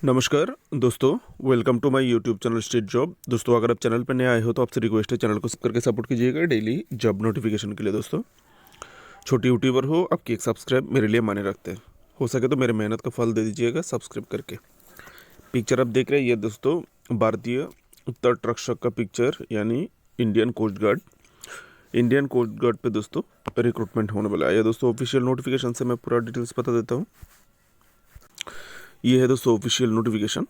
नमस्कार दोस्तों, welcome to my YouTube channel Street Job. दोस्तों, अगर आप चैनल पर नए आए हो तो आपसे रिक्वेस्ट है चैनल को सब्सक्राइब करके सपोर्ट कीजिएगा डेली जॉब नोटिफिकेशन के लिए। दोस्तों, छोटी यूट्यूबर हो, आपकी एक सब्सक्राइब मेरे लिए माने रखते हैं। हो सके तो मेरे मेहनत का फल दे दीजिएगा सब्सक्राइब करके। पिक्चर आप देख रहे हैं, ये दोस्तों भारतीय तट रक्षक का पिक्चर, यानी Indian Coast Guard. Indian Coast Guard पे दोस्तों रिक्रूटमेंट होने वाला है। ये दोस्तों ऑफिशियल नोटिफिकेशन से मैं पूरा डिटेल्स बता देता हूँ। ये है दोस्तों ऑफिशियल नोटिफिकेशन।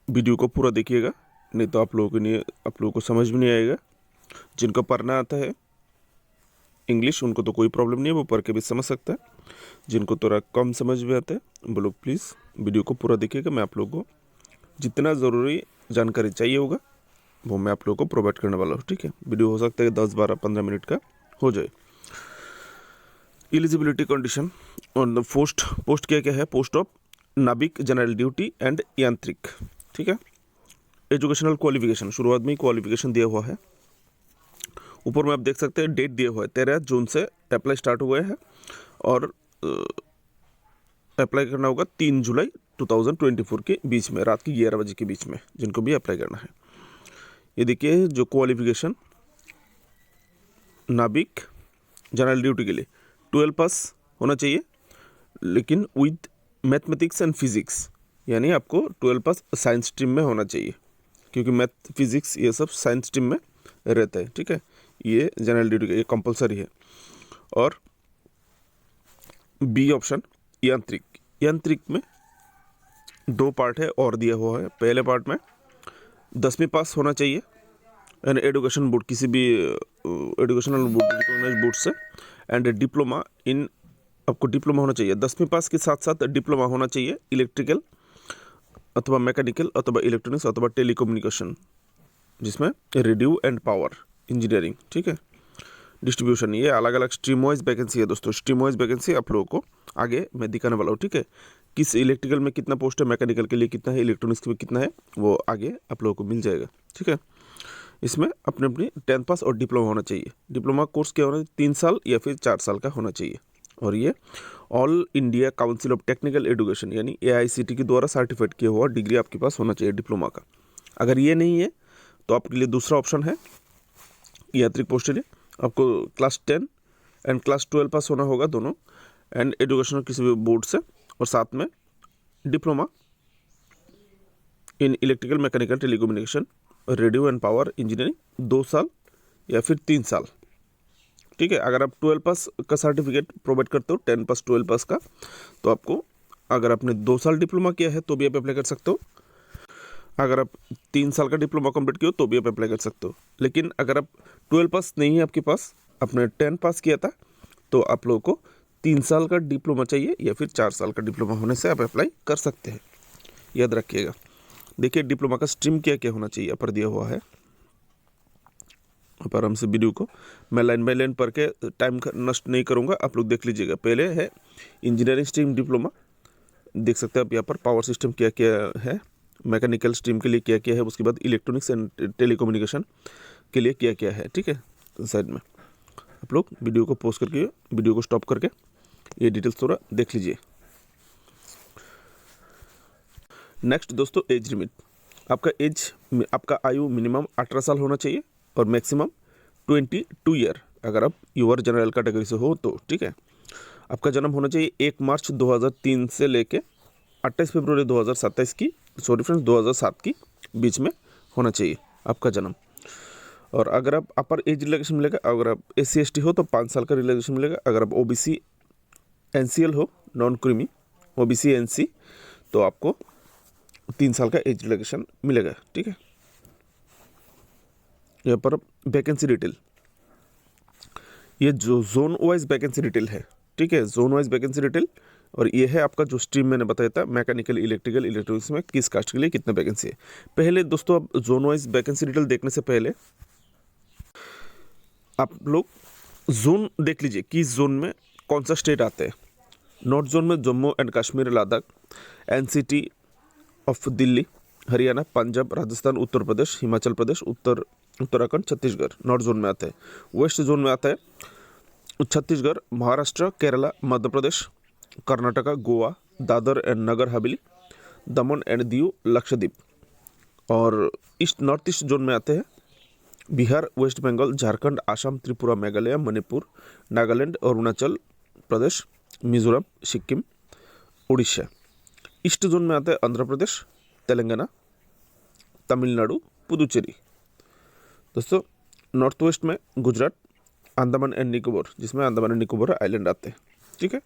वीडियो को पूरा देखिएगा, नहीं तो आप लोगों को समझ में नहीं आएगा। जिनको पढ़ना आता है इंग्लिश, उनको तो कोई प्रॉब्लम नहीं है, वो पढ़ के भी समझ सकता है। जिनको थोड़ा कम समझ में आता है वो लोग प्लीज़ वीडियो को पूरा देखिएगा। मैं आप लोगों को जितना ज़रूरी जानकारी चाहिए होगा वो मैं आप लोगों को प्रोवाइड करने वाला हूँ। ठीक है, वीडियो हो सकता है 10, 12, 15 मिनट का हो जाए। एलिजिबिलिटी कंडीशन और पोस्ट क्या क्या है? पोस्ट ऑफ नाविक जनरल ड्यूटी एंड यांत्रिक। ठीक है, एजुकेशनल क्वालिफिकेशन शुरुआत में ही क्वालिफिकेशन दिया हुआ है। ऊपर में आप देख सकते हैं डेट दिया हुआ है 13 जून से अप्लाई स्टार्ट हुआ है और अप्लाई करना होगा 3 जुलाई 2024 के बीच में, रात के 11 बजे के बीच में, जिनको भी अप्लाई करना है। ये देखिए जो क्वालिफिकेशन नाविक जनरल ड्यूटी के लिए 12 पास होना चाहिए, लेकिन विद मैथमेटिक्स एंड फिजिक्स, यानी आपको 12 पास साइंस स्ट्रीम में होना चाहिए, क्योंकि मैथ फिजिक्स ये सब साइंस स्ट्रीम में रहता है। ठीक है, ये जनरल ड्यूटी ये कंपलसरी है। और बी ऑप्शन यांत्रिक। यांत्रिक में 2 पार्ट है और दिया हुआ है। पहले पार्ट में 10वीं पास होना चाहिए, एंड एजुकेशन बोर्ड, किसी भी एजुकेशनल बोर्ड रिकॉग्नाइज्ड बोर्ड से, एंड डिप्लोमा इन, आपको डिप्लोमा होना चाहिए। 10वीं पास के साथ साथ डिप्लोमा होना चाहिए इलेक्ट्रिकल अथवा मैकेनिकल अथवा इलेक्ट्रॉनिक्स अथवा टेलीकम्युनिकेशन, जिसमें रेडियो एंड पावर इंजीनियरिंग। ठीक है, डिस्ट्रीब्यूशन, ये अलग अलग स्ट्रीम वाइज वैकेंसी है दोस्तों। स्ट्रीम वाइज वैकेंसी आप लोगों को आगे मैं दिखाने वाला हूँ। ठीक है, किस इलेक्ट्रिकल में कितना पोस्ट है, मैकेनिकल के लिए कितना है, इलेक्ट्रॉनिक्स में कितना है, वो आगे आप लोगों को मिल जाएगा। ठीक है, इसमें अपने अपनी 10th पास और डिप्लोमा होना चाहिए। डिप्लोमा कोर्स क्या होना चाहिए? 3 साल या फिर 4 साल का होना चाहिए। और ये all India council of technical education यानी AICTE के द्वारा सर्टिफाइड किया हुआ डिग्री आपके पास होना चाहिए डिप्लोमा का। अगर ये नहीं है तो आपके लिए दूसरा ऑप्शन है यांत्रिक पोस्ट के लिए, आपको क्लास 10 एंड क्लास 12 पास होना होगा दोनों, एंड एजुकेशन किसी भी बोर्ड से, और साथ में diploma in electrical mechanical telecommunication radio and power engineering 2 साल या फिर 3 साल। ठीक है, अगर आप 12 पास का सर्टिफिकेट प्रोवाइड करते हो, 10 पास 12 पास का, तो आपको, अगर आपने 2 साल डिप्लोमा किया है तो भी आप अप्लाई कर सकते हो। अगर आप 3 साल का डिप्लोमा कंप्लीट किया हो तो भी आप अप्लाई कर सकते हो। लेकिन अगर आप 12 पास नहीं है आपके पास, आपने 10 पास किया था, तो आप लोगों को 3 साल का डिप्लोमा चाहिए या फिर 4 साल का डिप्लोमा होने से आप अप्लाई कर सकते हैं। याद रखिएगा। देखिए डिप्लोमा का स्ट्रीम क्या क्या होना चाहिए, पर दिया हुआ है। आप आराम से वीडियो को मैं लाइन बाय लाइन पढ़ के टाइम नष्ट नहीं करूँगा, आप लोग देख लीजिएगा। पहले है इंजीनियरिंग स्ट्रीम डिप्लोमा, देख सकते हैं आप यहाँ पर पावर सिस्टम क्या क्या है, मैकेनिकल स्ट्रीम के लिए क्या क्या है, उसके बाद इलेक्ट्रॉनिक्स एंड टेलीकम्युनिकेशन के लिए क्या क्या है। ठीक है, साइड में आप लोग वीडियो को पॉज करके, वीडियो को स्टॉप करके ये डिटेल्स थोड़ा देख लीजिए। नेक्स्ट दोस्तों, एज लिमिट। आपका आयु मिनिमम 18 साल होना चाहिए और मैक्सिमम 22 ईयर, अगर आप यूआर जनरल कैटेगरी से हो तो। ठीक है, आपका जन्म होना चाहिए 1 मार्च 2003 से लेके 28 फरवरी 2027 की, सॉरी फ्रेंड्स, 2007 की बीच में होना चाहिए आपका जन्म। और अगर आप अपर एज रिलैक्सेशन मिलेगा, अगर आप SC ST हो तो 5 साल का रिलैक्सेशन मिलेगा। अगर आप OBC NCL हो, नॉन क्रीमी OBC NC, तो आपको 3 साल का एज रिलैक्सेशन मिलेगा। ठीक है, यहाँ पर वैकेंसी डिटेल, ये जो जोन वाइज वैकेंसी डिटेल है। ठीक है, जोन वाइज वैकेंसी डिटेल, और ये है आपका जो स्ट्रीम मैंने बताया था, मैकेनिकल इलेक्ट्रिकल इलेक्ट्रॉनिक्स में किस कास्ट के लिए कितना वैकेंसी है। पहले दोस्तों, आप जोन वाइज वैकेंसी डिटेल देखने से पहले आप लोग जोन देख लीजिए, किस जोन में कौन सा स्टेट आते हैं। नॉर्थ जोन में Jammu and Kashmir, Ladakh, NCT of Delhi, Haryana, Punjab, Rajasthan, Uttar Pradesh, Himachal Pradesh, Uttarakhand, Chhattisgarh north zone में आता है। वेस्ट जोन में आता है Chhattisgarh, Maharashtra, Kerala, Madhya Pradesh, Karnataka, Goa, Dadar and Nagar Haveli, Daman and Diu, Lakshadweep. और नॉर्थ ईस्ट जोन में आते हैं Bihar, waste Bengal, Jharkhand, Assam, Tripura, Meghalaya, Manipur, Nagaland, Arunachal Pradesh, Mizoram, Sikkim, Orissa. East zone में आते हैं आंध्र प्रदेश, तेलंगाना, तमिलनाडु, पुदुचेरी। दोस्तों नॉर्थ वेस्ट में गुजरात, अंडमान एंड निकोबार, जिसमें अंडमान एंड निकोबार आइलैंड आते हैं। ठीक है,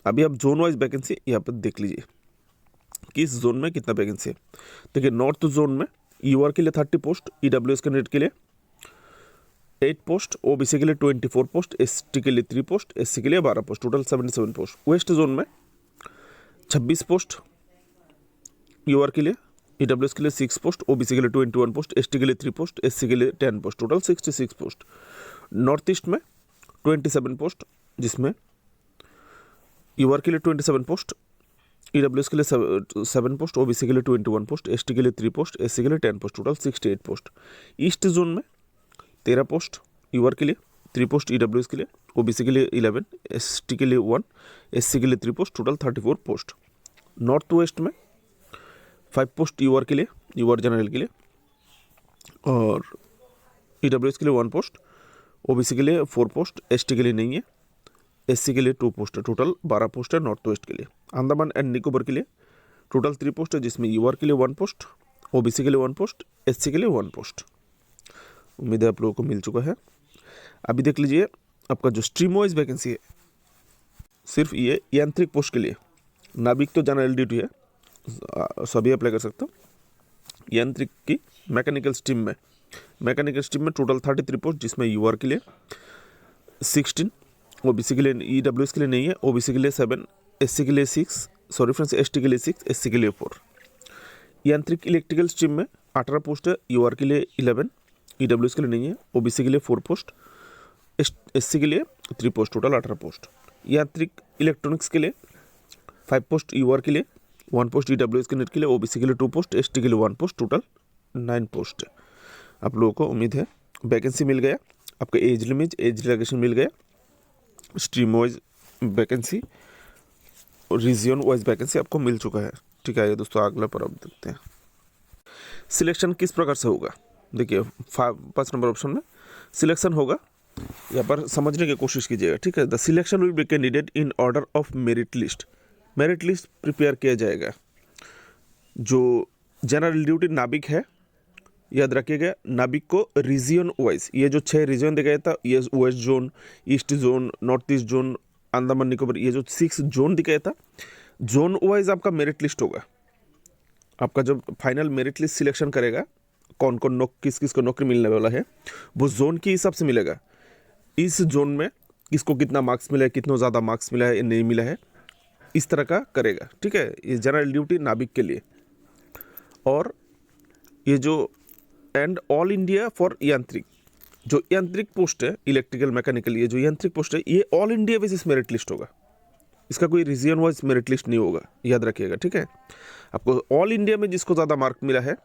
अभी आप जोन वाइज वैकेंसी यहाँ पर देख लीजिए कि इस जोन में कितना वैकेंसी है। देखिए नॉर्थ जोन में यूआर के लिए 30 पोस्ट, ईडब्ल्यूएस कैंडिडेट के लिए 8 पोस्ट, ओबीसी के लिए 24 पोस्ट, एसटी के लिए 3 पोस्ट, एससी के लिए 12 post, total 77 post. West zone में 26 पोस्ट यूआर के लिए, ईडब्ल्यूएस के लिए 6 पोस्ट, ओबीसी के लिए 21 पोस्ट, एसटी के लिए 3 पोस्ट, एससी के लिए 10 post, total 66 post. North east में 27 पोस्ट, जिसमें यूआर के लिए 27 पोस्ट, ईडब्ल्यूएस के लिए 7 पोस्ट, ओबीसी के लिए 21 पोस्ट, एसटी के लिए 3 पोस्ट, एससी के लिए 10 post, total 68 post. East zone में 13 पोस्ट यूआर के लिए, 3 पोस्ट ईडब्ल्यूएस के लिए, ओबीसी के लिए 11, एसटी के लिए 1, एससी के लिए 3 post, total 34 post. North west में 5 पोस्ट यूआर के लिए, यूआर जनरल के लिए, और ईडब्ल्यूएस के लिए 1 पोस्ट, ओबीसी के लिए 4 पोस्ट, एसटी के लिए नहीं है, एससी के लिए 2 पोस्ट है, टोटल 12 पोस्ट है नॉर्थ वेस्ट के लिए। अंडमान एंड निकोबार के लिए टोटल 3 पोस्ट है, जिसमें यूआर के लिए 1 पोस्ट, ओबीसी के लिए 1 पोस्ट, एससी के लिए 1 पोस्ट। उम्मीद है आप लोगों को मिल चुका है। अभी देख लीजिए आपका जो स्ट्रीम वाइज वैकेंसी है, सिर्फ ये यांत्रिक पोस्ट के लिए, नाविक तो जनरल ड्यूटी है, सभी अप्लाई कर सकते हो। यांत्रिक की मैकेनिकल स्ट्रीम में टोटल 33 पोस्ट, जिसमें यूआर के लिए 16, ओबीसी के लिए, ईडब्ल्यूएस के लिए नहीं है, ओबीसी के लिए 7, एससी के लिए 6, सॉरी फ्रेंड्स, एसटी के लिए 6, एससी के लिए 4। यांत्रिक इलेक्ट्रिकल स्ट्रीम में 18 पोस्ट है, यूआर के लिए 11, ईडब्ल्यूएस के लिए नहीं है, ओबीसी के लिए 4 पोस्ट, एससी के लिए 3 पोस्ट, टोटल 18 पोस्ट। यांत्रिक इलेक्ट्रॉनिक्स के लिए 5 पोस्ट यूआर के लिए, 1 पोस्ट ईडब्ल्यूएस कैंडिडेट के लिए, ओबीसी के लिए 2 पोस्ट, एसटी के लिए 1 पोस्ट, टोटल 9 पोस्ट है। आप लोगों को उम्मीद है वैकेंसी मिल गया, आपका एज लिमिट, एज रिलैक्सेशन मिल गया, स्ट्रीम वाइज वैकेंसी और रीजन वाइज वैकेंसी आपको मिल चुका है। ठीक है, ये दोस्तों अगला पर आप देखते हैं सिलेक्शन किस प्रकार से होगा। देखिए 5 नंबर ऑप्शन में सिलेक्शन होगा, यहाँ पर समझने की कोशिश कीजिएगा। ठीक है, the selection will be candidate in order of merit list. Merit list prepare किया जाएगा। जो जनरल ड्यूटी नाविक है, याद रखिएगा, नाविक को रीजन वाइज, ये जो 6 रीजन दिखाया था, ये west zone, east zone, north east zone, Andaman Nicobar, ये जो 6 जोन दिखाया था, जोन वाइज आपका मेरिट लिस्ट होगा। आपका जब फाइनल मेरिट लिस्ट सिलेक्शन करेगा, कौन कौन किस किस को नौकरी मिलने वाला है, वो जोन के हिसाब से मिलेगा। इस जोन में किसको कितना मार्क्स मिला है, कितना ज़्यादा मार्क्स मिला है या नहीं मिला है, इस तरह का करेगा। ठीक है, ये जनरल ड्यूटी नाविक के लिए। और ये जो एंड ऑल इंडिया फॉर यांत्रिक, जो यांत्रिक पोस्ट है, इलेक्ट्रिकल मैकेनिकल, ये जो यांत्रिक पोस्ट है, ये all India basis merit list होगा। इसका कोई रीजन वाइज मेरिट लिस्ट नहीं होगा, याद रखिएगा। ठीक है, आपको ऑल इंडिया में जिसको ज़्यादा मार्क मिला है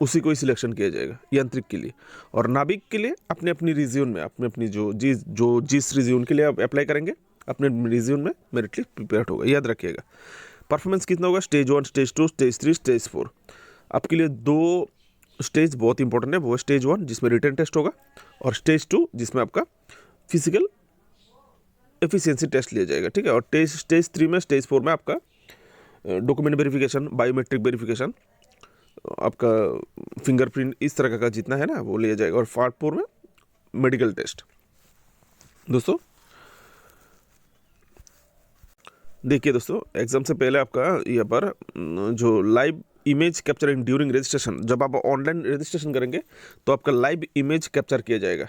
उसी को ही सिलेक्शन किया जाएगा यांत्रिक के लिए। और नाविक के लिए अपने अपनी रीजन में, अपने अपनी जिस रीजन के लिए आप अप्लाई करेंगे, अपने रीजन में मेरिट लिस्ट प्रिपेयर होगा, याद रखिएगा। परफॉर्मेंस कितना होगा, स्टेज 1, स्टेज 2, स्टेज 3, स्टेज 4। आपके लिए 2 स्टेज बहुत इंपॉर्टेंट है, वो स्टेज 1 जिसमें रिटन टेस्ट होगा, और स्टेज 2 जिसमें आपका फिजिकल एफिशिएंसी टेस्ट लिया जाएगा। ठीक है, और स्टेज 3 में, स्टेज 4 में आपका डॉक्यूमेंट वेरिफिकेशन, बायोमेट्रिक वेरिफिकेशन, आपका फिंगरप्रिंट, इस तरह का जितना है ना वो लिया जाएगा। और पार्ट 4 में मेडिकल टेस्ट। दोस्तों देखिए दोस्तों, एग्जाम से पहले आपका यहाँ पर जो live image capturing during registration, जब आप ऑनलाइन रजिस्ट्रेशन करेंगे तो आपका लाइव इमेज कैप्चर किया जाएगा।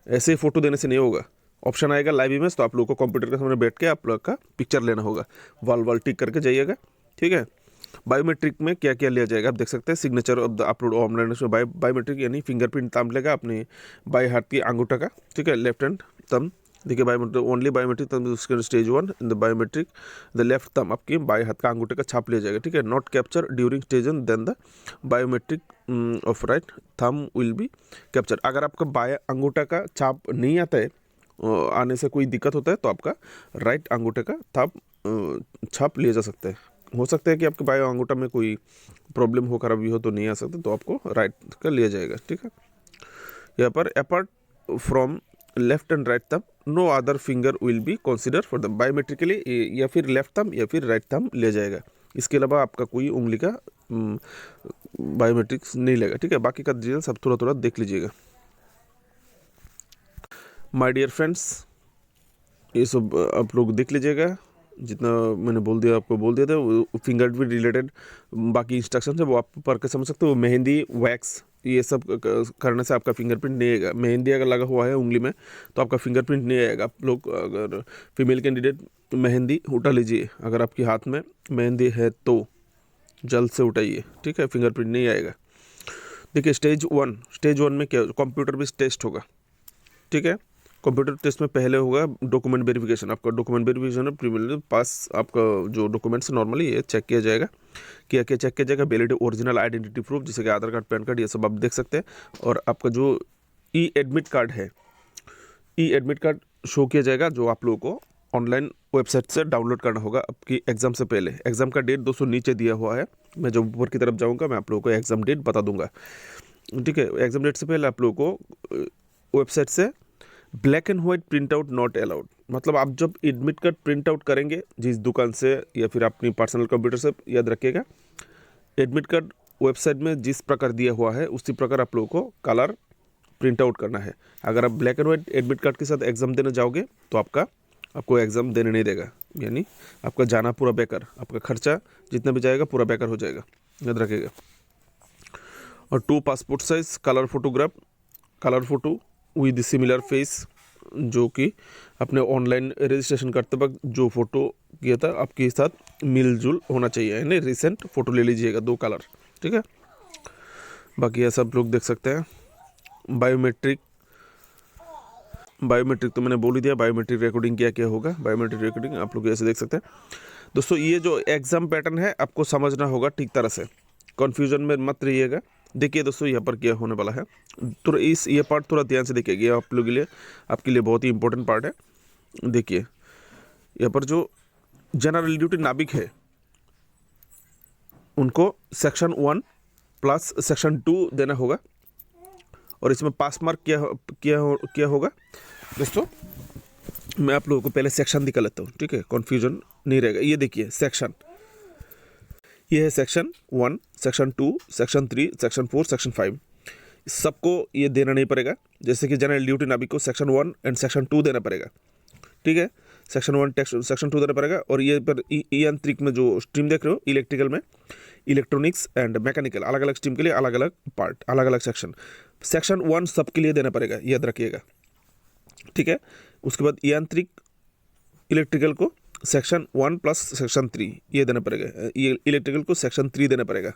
ऐसे ही फोटो देने से नहीं होगा, ऑप्शन आएगा लाइव इमेज, तो आप लोग को कंप्यूटर के सामने बैठ के आप लोग का पिक्चर लेना होगा, वाल टिक करके जाइएगा। ठीक है, बायोमेट्रिक में क्या क्या लिया जाएगा आप देख सकते हैं। Signature of the upload online में बायोमेट्रिक यानी फिंगरप्रिंट ताम लेगा अपने बाएं हाथ की अंगूठा का। ठीक है, लेफ्ट हैंड थंब, देखिए बायोमेट्रिक ओनली बायोमेट्रिक थंब, उसके stage 1 in the biometric the left thumb, आपके बाएं हाथ का अंगूठे का छाप लिया जाएगा। ठीक है, not capture during stage 1 then the biometric of right thumb will be capture. अगर आपका बाएं अंगूठा का छाप नहीं आता है, आने से कोई दिक्कत होता है, तो आपका राइट अंगूठे का छाप लिया जा सकता है। हो सकता है कि आपके बाएं अंगूठा में कोई प्रॉब्लम हो, खराबी हो तो नहीं आ सकता, तो आपको राइट का लिया जाएगा। ठीक है, यहाँ पर apart from left and right thumb no other finger will be consider for the biometrically, या फिर लेफ्ट थंब या फिर राइट थंब लिया जाएगा। इसके अलावा आपका कोई उंगली का बायोमेट्रिक्स नहीं लेगा। ठीक है, बाकी का डिटेल्स आप थोड़ा थोड़ा देख लीजिएगा। माय डियर फ्रेंड्स, ये सब आप लोग देख लीजिएगा, जितना मैंने बोल दिया आपको बोल दिया था। वो फिंगरप्रिंट रिलेटेड बाकी इंस्ट्रक्शन है वो आप पढ़ के समझ सकते हो। मेहंदी, वैक्स, ये सब करने से आपका फिंगरप्रिंट नहीं आएगा। मेहंदी अगर लगा हुआ है उंगली में तो आपका फिंगरप्रिंट नहीं आएगा। आप लोग अगर फीमेल कैंडिडेट मेहंदी उठा लीजिए, अगर आपके हाथ में मेहंदी है तो जल्द से उठाइए। ठीक है, फिंगरप्रिंट नहीं आएगा। देखिए स्टेज वन में क्या, कंप्यूटर बेस्ड टेस्ट होगा। ठीक है, कंप्यूटर टेस्ट में पहले होगा डॉक्यूमेंट वेरिफिकेशन। आपका डॉक्यूमेंट वेरिफिकेशन है प्रीलिमिनरी पास, आपका जो डॉक्यूमेंट्स नॉर्मली ये चेक किया जाएगा। क्या क्या चेक किया जाएगा? वैलिड ओरिजिनल आइडेंटिटी प्रूफ, जैसे कि आधार कार्ड, पैन कार्ड, ये सब आप देख सकते हैं। और आपका जो ई एडमिट कार्ड है, ई एडमिट कार्ड शो किया जाएगा, जो आप लोगों को ऑनलाइन वेबसाइट से डाउनलोड करना होगा आपकी एग्जाम से पहले। एग्जाम का डेट दोस्तों नीचे दिया हुआ है, मैं जब ऊपर की तरफ जाऊँगा मैं आप लोगों को एग्जाम डेट बता दूंगा। ठीक है, एग्जाम डेट से पहले आप लोगों को वेबसाइट से black and white print out not allowed, मतलब आप जब एडमिट कार्ड प्रिंट आउट करेंगे जिस दुकान से या फिर अपनी पर्सनल कंप्यूटर से, याद रखिएगा एडमिट कार्ड वेबसाइट में जिस प्रकार दिया हुआ है उसी प्रकार आप लोगों को कलर प्रिंट आउट करना है। अगर आप black and white admit card के साथ एग्जाम देने जाओगे तो आपको एग्ज़ाम देने नहीं देगा, यानी आपका जाना पूरा बेकार, आपका खर्चा जितना भी जाएगा पूरा बेकार हो जाएगा, याद रखिएगा। और 2 passport size colour photograph, colour photo with similar face, जो कि अपने ऑनलाइन रजिस्ट्रेशन करते वक्त जो फोटो किया था आपके साथ मिलजुल होना चाहिए, यानी रिसेंट फोटो ले लीजिएगा 2 कलर। ठीक है, बाकी ये सब लोग देख सकते हैं। बायोमेट्रिक तो मैंने बोल ही दिया। बायोमेट्रिक रिकॉर्डिंग क्या क्या होगा, बायोमेट्रिक रिकॉर्डिंग आप लोग ऐसे देख सकते हैं। दोस्तों ये जो एग्ज़ाम पैटर्न है आपको समझना होगा ठीक तरह से, कन्फ्यूजन में मत रहिएगा। देखिए दोस्तों यहाँ पर क्या होने वाला है, तो ये पार्ट थोड़ा ध्यान से देखिएगा, ये आप लोगों के लिए, आपके लिए बहुत ही इंपॉर्टेंट पार्ट है। देखिए यहाँ पर जो जनरल ड्यूटी नाविक है उनको सेक्शन 1 प्लस सेक्शन 2 देना होगा। और इसमें पास मार्क क्या होगा दोस्तों, मैं आप लोगों को पहले सेक्शन दिखा लेता हूँ। ठीक है, कन्फ्यूजन नहीं रहेगा। ये देखिए सेक्शन, ये है section 1, section 2, section 3, section 4, section 5, सबको ये देना नहीं पड़ेगा। जैसे कि जनरल ड्यूटी नाविक को सेक्शन 1 एंड सेक्शन 2 देना पड़ेगा। ठीक है, सेक्शन 1 सेक्शन 2 देना पड़ेगा। और ये पर यांत्रिक में जो स्ट्रीम देख रहे हो, इलेक्ट्रिकल में इलेक्ट्रॉनिक्स एंड मैकेनिकल, अलग अलग स्ट्रीम के लिए अलग अलग पार्ट, अलग अलग सेक्शन 1 सबके लिए देना पड़ेगा, याद रखिएगा। ठीक है, उसके बाद यांत्रिक इलेक्ट्रिकल को सेक्शन 1 प्लस सेक्शन 3 ये देना पड़ेगा, ये इलेक्ट्रिकल को सेक्शन 3 देना पड़ेगा।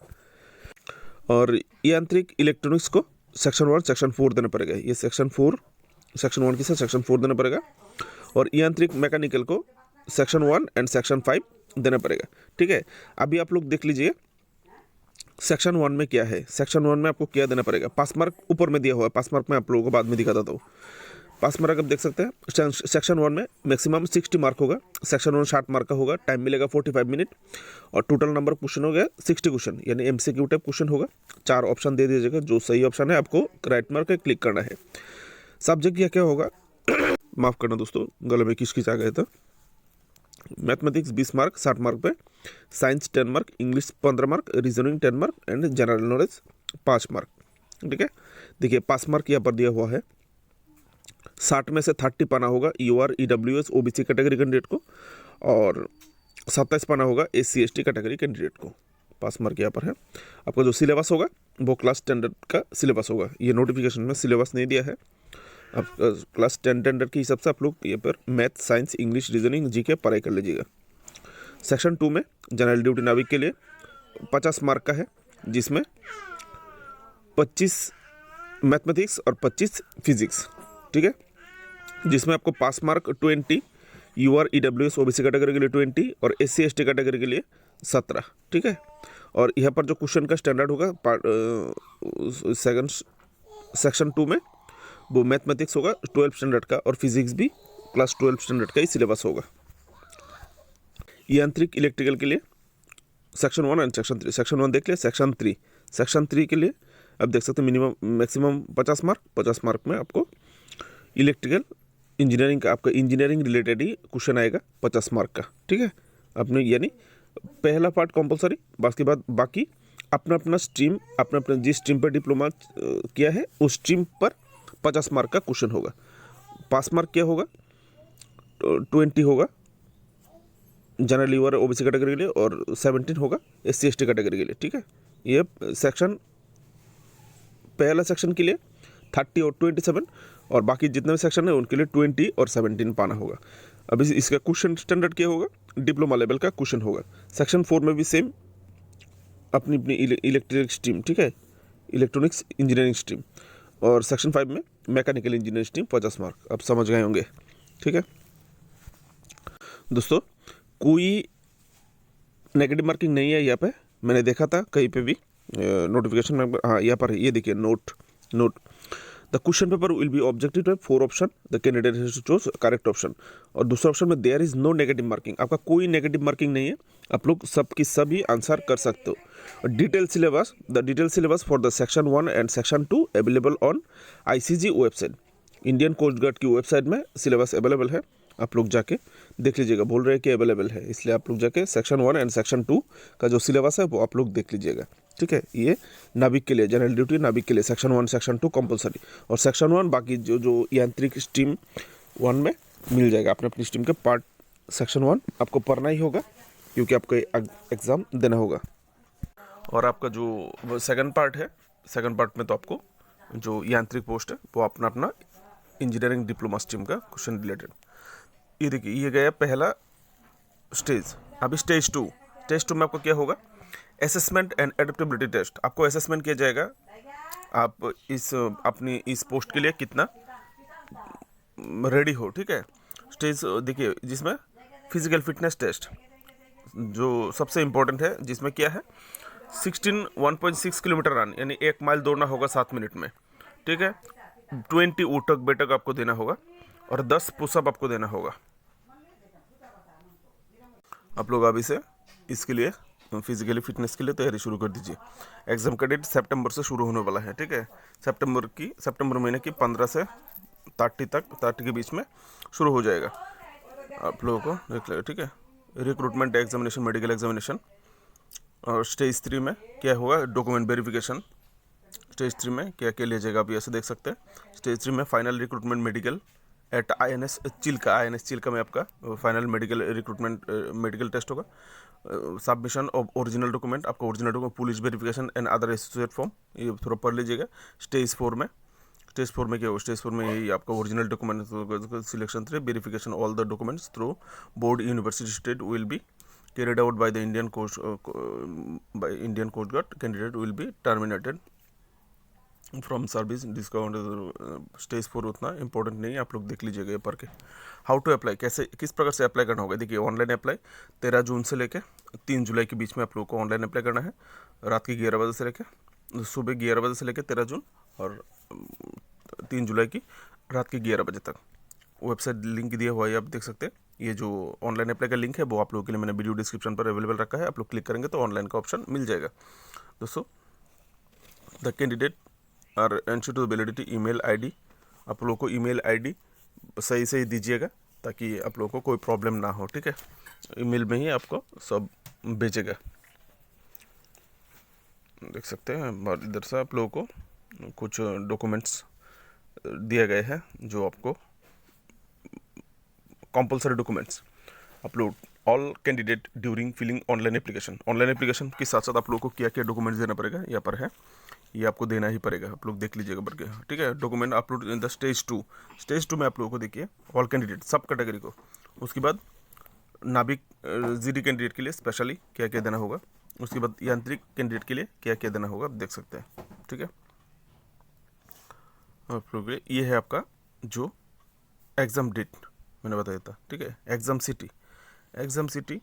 और यांत्रिक इलेक्ट्रॉनिक्स को सेक्शन 1 सेक्शन 4 देना पड़ेगा, ये सेक्शन 1 के साथ सेक्शन 4 देना पड़ेगा। और यांत्रिक मैकेनिकल को सेक्शन 1 एंड सेक्शन 5 देना पड़ेगा। ठीक है, अभी आप लोग देख लीजिए सेक्शन 1 में क्या है। सेक्शन 1 में आपको क्या देना पड़ेगा, पास मार्क ऊपर में दिया हुआ है, पास मार्क में आप लोगों को बाद में दिखा देता हूँ। पास मार्क आप देख सकते हैं, सेक्शन 1 में मैक्सिमम 60 मार्क होगा, सेक्शन 1 60 मार्क का होगा, टाइम मिलेगा 45 मिनट, और टोटल नंबर क्वेश्चन हो गया 60 क्वेश्चन, यानी MCQ टाइप क्वेश्चन होगा। 4 ऑप्शन दे दीजिएगा, जो सही ऑप्शन है आपको राइट मार्क पे क्लिक करना है। सब्जेक्ट क्या क्या होगा माफ़ करना दोस्तों, गले में किच आ गया था। मैथमेटिक्स 20 मार्क 60 मार्क पे, science 10 mark, English 15 mark, reasoning 10 mark and general knowledge 5 mark. ठीक है, देखिए पास मार्क यहाँ पर दिया हुआ है, 60 में से 30 पाना होगा UR EWS OBC category candidate को, और 27 पाना होगा SC ST कैटेगरी कैंडिडेट को। पास मार्क यहाँ पर है। आपका जो सिलेबस होगा वो क्लास 10 का सिलेबस होगा, ये नोटिफिकेशन में सिलेबस नहीं दिया है। अब क्लास 10 स्टैंडर्ड के हिसाब से आप लोग ये पर math, science, English, reasoning, GK पढ़ाई कर लीजिएगा। सेक्शन 2 में जनरल ड्यूटी नाविक के लिए 50 मार्क का है, जिसमें 25 मैथमेटिक्स और 25 फिजिक्स। ठीक है, जिसमें आपको pass mark 20, UR EWS OBC category के लिए 20 और SC ST कैटेगरी के लिए 17। ठीक है, और यहाँ पर जो क्वेश्चन का स्टैंडर्ड होगा सेक्शन 2 में वो मैथमेटिक्स होगा 12 स्टैंडर्ड का, और फिजिक्स भी क्लास 12 स्टैंडर्ड का ही सिलेबस होगा। यांत्रिक इलेक्ट्रिकल के लिए सेक्शन 1 एंड सेक्शन 3। सेक्शन 1 देख लिया। सेक्शन 3 के लिए अब देख सकते हैं मिनिमम मैक्सिमम 50 मार्क में आपको इलेक्ट्रिकल इंजीनियरिंग का, आपका इंजीनियरिंग रिलेटेड ही क्वेश्चन आएगा 50 मार्क का, ठीक है। आपने यानी पहला पार्ट कंपलसरी, बाकी बाद बाकी अपना अपना स्ट्रीम, अपना अपना जिस स्ट्रीम पर डिप्लोमा किया है उस स्ट्रीम पर 50 मार्क का क्वेश्चन होगा। पास मार्क क्या होगा, 20 होगा जनरल लीवर ओबीसी कैटेगरी के लिए और 17 होगा SC ST कैटेगरी के लिए, ठीक है। ये सेक्शन, पहला सेक्शन के लिए 30 और 27 और बाकी जितने भी सेक्शन है उनके लिए 20 और 17 पाना होगा। अब इसका क्वेश्चन स्टैंडर्ड क्या होगा, डिप्लोमा लेवल का क्वेश्चन होगा। सेक्शन 4 में भी सेम अपनी अपनी इलेक्ट्रिक स्ट्रीम, ठीक है, इलेक्ट्रॉनिक्स इंजीनियरिंग स्ट्रीम, और सेक्शन 5 में मैकेनिकल इंजीनियरिंग स्ट्रीम 50 मार्क। अब समझ गए होंगे, ठीक है दोस्तों। कोई नेगेटिव मार्किंग नहीं है यहाँ पे, मैंने देखा था कहीं पे भी नोटिफिकेशन में। हाँ यहाँ पर ये देखिए note the question paper will be objective type 4 option, the candidate has to choose correct option. और दूसरा ऑप्शन में there is no negative marking, आपका कोई नेगेटिव मार्किंग नहीं है, आप लोग सबकी सभी आंसर कर सकते हो। Detail syllabus for the section 1 and section 2 available on ICG website. Indian Coast Guard की वेबसाइट में सिलेबस अवेलेबल है, आप लोग जाके देख लीजिएगा। बोल रहे हैं कि अवेलेबल है, इसलिए आप लोग जाके सेक्शन 1 एंड सेक्शन 2 का जो सिलेबस है वो आप लोग देख लीजिएगा, ठीक है। ये नाविक के लिए, जनरल ड्यूटी नाविक के लिए सेक्शन 1 सेक्शन 2 कंपलसरी, और सेक्शन 1 बाकी जो यांत्रिक स्ट्रीम 1 में मिल जाएगा। अपने अपनी स्ट्रीम के पार्ट सेक्शन 1 आपको पढ़ना ही होगा क्योंकि आपको एग्ज़ाम देना होगा। और आपका जो सेकंड पार्ट है, सेकंड पार्ट में तो आपको जो यांत्रिक पोस्ट है वो अपना अपना इंजीनियरिंग डिप्लोमा स्ट्रीम का क्वेश्चन रिलेटेड। ये देखिए ये गया पहला स्टेज। अभी स्टेज 2 में आपको क्या होगा, असेसमेंट एंड एडेप्टेबिलिटी टेस्ट। आपको असेसमेंट किया जाएगा आप अपनी इस पोस्ट के लिए कितना रेडी हो, ठीक है। स्टेज देखिए जिसमें फिजिकल फिटनेस टेस्ट जो सबसे इम्पोर्टेंट है, जिसमें क्या है 1.6 किलोमीटर रन यानी 1 माइल दौड़ना होगा 7 मिनट में, ठीक है। 20 ऊठक बैठक आपको देना होगा और 10 पुशअप आपको देना होगा। आप लोग अभी से इसके लिए फिजिकली फिटनेस के लिए तैयारी शुरू कर दीजिए। एग्ज़ाम का डेट सितंबर से शुरू होने वाला है, ठीक है। सितंबर महीने की 15 से 30 के बीच में शुरू हो जाएगा। आप लोगों को देख लेगा, ठीक है। Recruitment examination, medical examination. और स्टेज 3 में क्या होगा, डॉक्यूमेंट वेरिफिकेशन। स्टेज 3 में क्या क्या लिया जाएगा आप ऐसे देख सकते हैं। स्टेज 3 में final recruitment medical at INS Chilka में आपका final medical recruitment medical test होगा। सबमिशन ऑफ ओरिजिनल डॉक्यूमेंट, आपका original document, police verification and other associate form, ये थोड़ा पढ़ लीजिएगा। स्टेज 4 में क्या होगा, स्टेज 4 में यही आपका original document selection 3 verification all the documents through board university state will be carried out by the Indian Coast Guard. Candidate will be terminated from service discount. Stage 4 उतना इंपॉर्टेंट नहीं है, आप लोग देख लीजिएगा ये पढ़ के। हाउ टू अप्लाई, कैसे किस प्रकार से अप्लाई करना होगा, देखिए ऑनलाइन अप्लाई 13 जून से लेकर 3 जुलाई के बीच में आप लोग को ऑनलाइन अप्लाई करना है। रात के 11 बजे से लेकर सुबह 11 बजे से लेकर 13 जून और 3 जुलाई की रात के 11 बजे तक। वेबसाइट लिंक दिया हुआ है, आप देख सकते हैं। ये जो ऑनलाइन अप्लाई का लिंक है वो आप लोगों के लिए मैंने वीडियो डिस्क्रिप्शन पर अवेलेबल रखा है, आप लोग क्लिक करेंगे तो ऑनलाइन का ऑप्शन मिल जाएगा। दोस्तों द कैंडिडेट और ensure to validity email ID, आप लोगों को ईमेल आईडी सही से ही दीजिएगा ताकि आप लोगों को कोई प्रॉब्लम ना हो, ठीक है। ईमेल में ही आपको सब भेजेगा, देख सकते हैं। और इधर से आप लोगों को कुछ डॉक्यूमेंट्स दिए गए हैं जो आपको compulsory documents upload all candidate during filling online application के साथ साथ आप लोगों को क्या क्या डॉक्यूमेंट्स देना पड़ेगा यहाँ पर है, ये आपको देना ही पड़ेगा, आप लोग देख लीजिएगा बढ़ के, ठीक है। Document upload in the stage 2 में आप लोगों को देखिए ऑल कैंडिडेट सब कैटेगरी को। उसके बाद नाविक GD कैंडिडेट के लिए स्पेशली क्या क्या देना होगा, उसके बाद यांत्रिक कैंडिडेट के लिए क्या क्या देना होगा आप देख सकते हैं, ठीक है। आप लोग ये है आपका जो एग्ज़ाम डेट मैंने बताया था, ठीक है। Exam city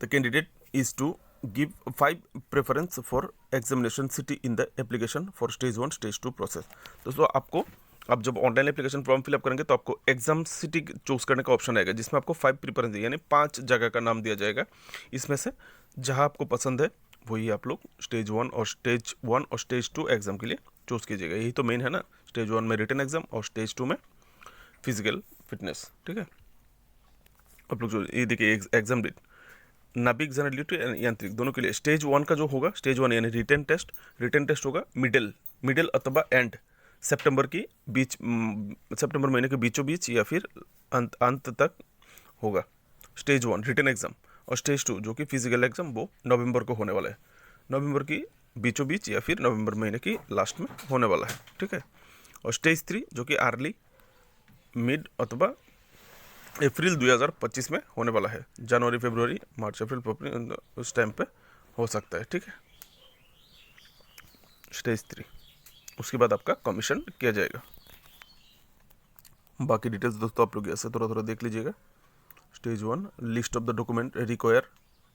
the candidate is to give 5 preference for examination city in the application for stage 1 stage 2 process. दोस्तों आपको आप जब ऑनलाइन एप्लीकेशन फॉर्म फिलअप करेंगे तो आपको एग्जाम सिटी चूज करने का ऑप्शन आएगा, जिसमें आपको 5 प्रिफरेंस यानी 5 जगह का नाम दिया जाएगा। इसमें से जहां आपको पसंद है वही आप लोग स्टेज 1 और स्टेज 2 एग्जाम के लिए चूज कीजिएगा। यही तो मेन है ना, स्टेज 1 में रिटन एग्जाम और स्टेज 2 में फिजिकल फिटनेस। ठीक है, आप लोग जो ये देखिए एग्जाम डेट, नाभिक जनरल ड्यूटी यांत्रिक दोनों के लिए स्टेज 1 का जो होगा, स्टेज 1 यानी रिटन टेस्ट होगा मिडिल अथवा एंड सितंबर की बीच, सितंबर महीने के बीचों बीच या फिर अंत तक होगा स्टेज 1 रिटन एग्जाम। और स्टेज 2 जो कि फिजिकल एग्जाम वो नवंबर को होने वाला है, नवंबर की बीचों बीच या फिर नवंबर महीने की लास्ट में होने वाला है। ठीक है, और स्टेज 3 जो कि अर्ली मिड अथवा अप्रैल 2025 में होने वाला है, जनवरी फरवरी मार्च अप्रैल उस टाइम पे हो सकता है। ठीक है, स्टेज 3 उसके बाद आपका कमीशन किया जाएगा। बाकी डिटेल्स दोस्तों आप लोग ऐसे थोड़ा थोड़ा देख लीजिएगा। Stage 1 list of the document require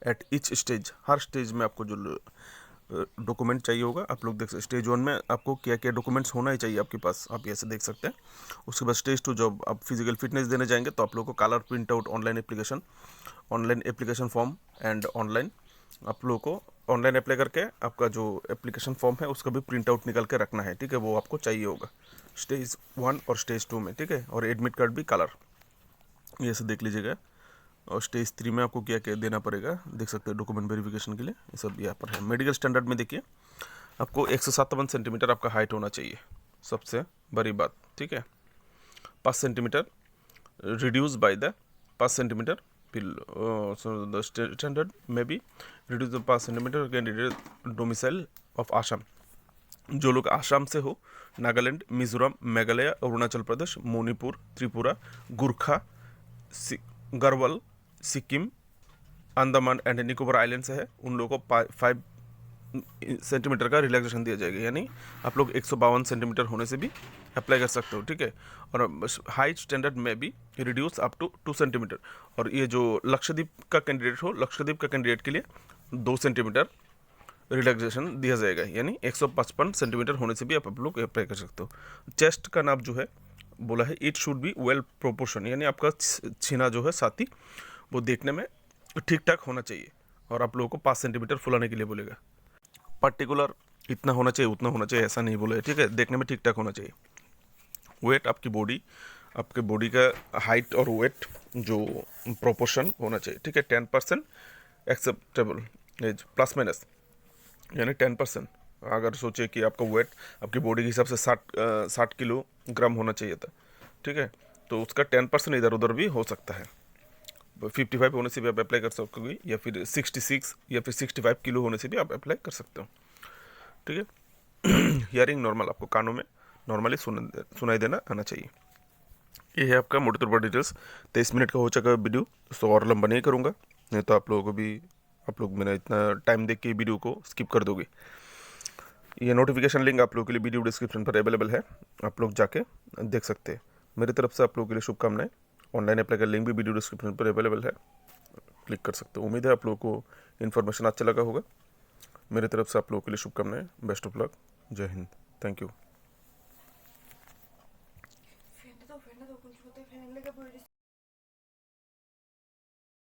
at each stage, her stage में आपको जो डॉक्यूमेंट चाहिए होगा आप लोग देख सकते हैं। स्टेज 1 में आपको क्या क्या डॉक्यूमेंट्स होना ही चाहिए आपके पास, आप ऐसे देख सकते हैं। उसके बाद स्टेज 2 जब आप फिजिकल फिटनेस देने जाएंगे तो आप लोगों को colour print out online application form and online आप लोगों को ऑनलाइन अप्लाई करके आपका जो एप्लीकेशन फॉर्म है उसका भी प्रिंट आउट निकाल के रखना है। ठीक है, वो आपको चाहिए होगा स्टेज 1 और स्टेज 2 में। ठीक है, और एडमिट कार्ड भी कलर, ये सब देख लीजिएगा। और स्टेज 3 में आपको क्या क्या देना पड़ेगा देख सकते हैं डॉक्यूमेंट वेरिफिकेशन के लिए, ये सब यहाँ पर है। मेडिकल स्टैंडर्ड में देखिए आपको 157 सेंटीमीटर आपका हाइट होना चाहिए, सबसे बड़ी बात। ठीक है, 5 centimetre reduce by the 5 centimetre the standard में भी reduce the 5 centimetre candidate domicile of Assam, जो लोग आसाम से हो, नागालैंड, मिजोरम, मेघालय, अरुणाचल प्रदेश, मणिपुर, त्रिपुरा, गुरखा, गढ़वाल, सिक्किम, अंडमान एंड निकोबार आइलैंड से है, उन लोगों को 5 सेंटीमीटर का रिलैक्सेशन दिया जाएगा, यानी आप लोग 152 सेंटीमीटर होने से भी अप्लाई कर सकते हो। ठीक है, और हाइट स्टैंडर्ड में भी रिड्यूस अप टू 2 सेंटीमीटर। और ये जो लक्षद्वीप का कैंडिडेट हो, लक्षद्वीप का कैंडिडेट के लिए 2 सेंटीमीटर रिलैक्सेशन दिया जाएगा, यानी 155 सेंटीमीटर होने से भी आप लोग अप्लाई कर सकते हो। चेस्ट का नाप जो है बोला है it should be well proportion, यानी आपका छीना जो है साथी वो देखने में ठीक ठाक होना चाहिए। और आप लोगों को 5 सेंटीमीटर फुलाने के लिए बोलेगा, पर्टिकुलर इतना होना चाहिए उतना होना चाहिए ऐसा नहीं बोले। ठीक है, देखने में ठीक ठाक होना चाहिए। वेट आपके बॉडी का हाइट और वेट जो प्रोपोर्शन होना चाहिए। ठीक है, 10% एक्सेप्टेबल एज प्लस माइनस, यानी 10%। अगर सोचे कि आपका वेट आपकी बॉडी के हिसाब से 60 किलोग्राम होना चाहिए था, ठीक है, तो उसका 10% इधर उधर भी हो सकता है। 55 होने से भी आप अप्लाई कर सकोगे, या फिर 66 या फिर 65 किलो होने से भी आप अप्लाई कर सकते हो। ठीक है, हियरिंग नॉर्मल, आपको कानों में नॉर्मली सुनाई देना आना चाहिए। ये है आपका मोटे तौर पर डिटेल्स। 23 मिनट का हो चुका वीडियो, तो और लंबा नहीं करूँगा, नहीं तो आप लोगों को भी, आप लोग मेरा इतना टाइम देख के वीडियो को स्किप कर दोगे। ये नोटिफिकेशन लिंक आप लोगों के लिए वीडियो डिस्क्रिप्शन पर अवेलेबल है, आप लोग जाके देख सकते हैं। मेरी तरफ से आप लोगों के लिए शुभकामनाएं। ऑनलाइन अप्लाई का लिंक भी वीडियो डिस्क्रिप्शन पर अवेलेबल है, क्लिक कर सकते हो। उम्मीद है आप लोगों को इन्फॉर्मेशन अच्छा लगा होगा। मेरी तरफ से आप लोगों के लिए शुभकामनाएं, बेस्ट ऑफ लक, जय हिंद, थैंक यू।